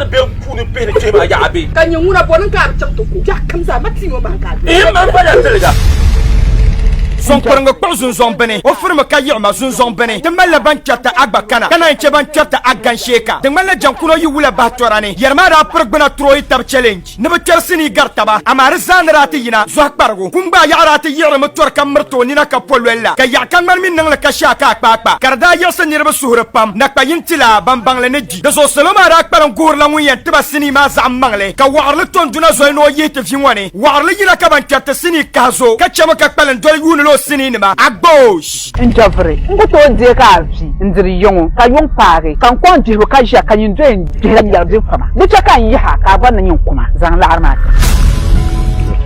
de be punu pe te ba ya be kan yin wuna bonin ka ta to ko ya kamza mati mo ban ka man ba ya telga son koranga kpal zunzon bene o firma ka yima zunzon bene de mala ban chata agba kana en ban chata agan sheka de mala jankuno yi wula ba torane yerma da progbana troy tab challenge ne ba tersini gartaba amar zanrati yina zo akbargo kumba yarati yere mo tor kam merto ni na ka polwella ka ya kan man min nang la ka shaka akpa karda yasa ni ba suhra pam na ka yintila bambang le neji de so selama ra akbar ngor la nguyen tiba sini ma za mangle ka warle ton duna zo no yete finwane warle yina ka ban chata sini kazo ka chama ka palen do yuno sinima agbosh njavre ngoto de ka vi ndiri yongo ka yon pare kan kon di ka ja kan yin de la ya de fama ni ta kan yi ha ka ban yin kuma zan la arma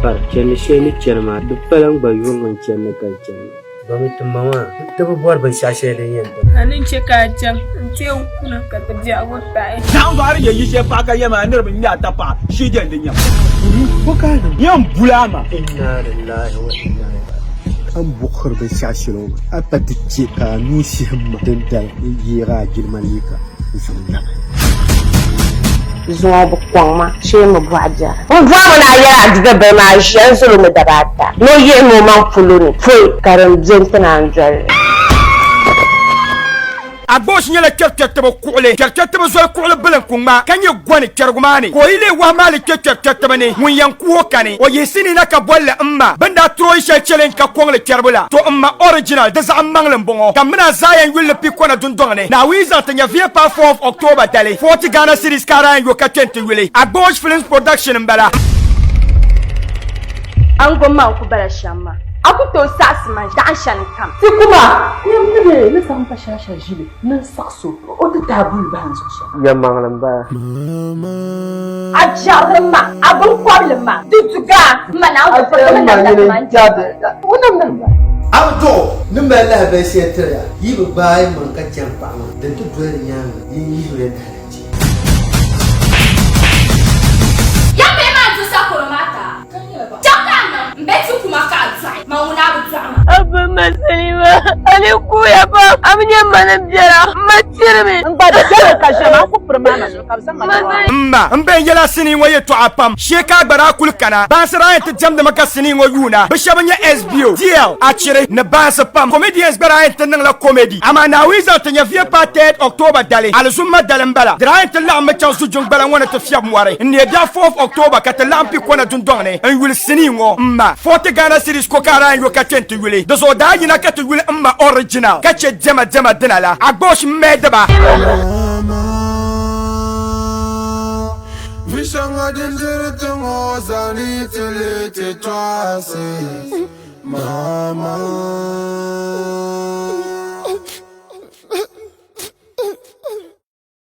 par chen sheni cherma du palang ba yongo chen ka chen bami tumama to bor ban shashele yen anin che ka jan te kuna ka ta ja wata dan bari ye yije pa ka yema ne bin ya ta pa shi den din ya ko ka yan bulama inna lillahi wa inna an bukhar ban shashilo apa dike ka nusi hamma dan da yira gilmalika bismillah zuwa bukwang ma she mu bwaja on va na yara diga be ma shan solo mu dabata no ye mo man fuluni foi karam jentana anjal agbosh nyela kertetebo kule kertetebo zo kule belen kuma kanye gwani kergumani ko ile wa mali kertetebo ne mun yankuo kane o yesini na ka bolle amma banda troy she challenge ka kongle kerbula to amma original da za mangle bongo kamna zayan yulle pikona dundongane na wiza tanya vie pa 4 October dale 40 Ghana series kara yo ka tente wile agbosh films production mbala ango ma ku bala shamma akuto sasma da shan kam ti kuma ne san pa shasha jile nan sakso o ta tabul ban so sha ya manglam ba ajarma abun kwablema dutuga mana ko ma ne jade wannan nan ba abdo nimela be setra yibe bay man ka champa den to dwere nyang yi re daraji ya be ma tu sakolomata chakana mbetu kumaka tsai mauna butama abba masalima ali kuya ba amnya manam jara matirme ngba jere ka jama ko permana ka san amma mbe yela sini waye to apam sheka gbara kulkana basra ent jamde maka sini ngo yuna bishabanya SBO DL achire ne basa pam comedians gbara ent nang la comedy ama na wiza tanya vie pa 3 October dale alzumma dalembala dra ent la ma chansu jung bala wona to fiab mware ne dia 4 October ka lampi kona dundongne en wil sini ngo ma 40 Ghana series ko kara yo ka tente wile do so da yina ka to wile amma original ka che jema dinala agbosh medaba Vishanga dindere tengo zani tele te twase mama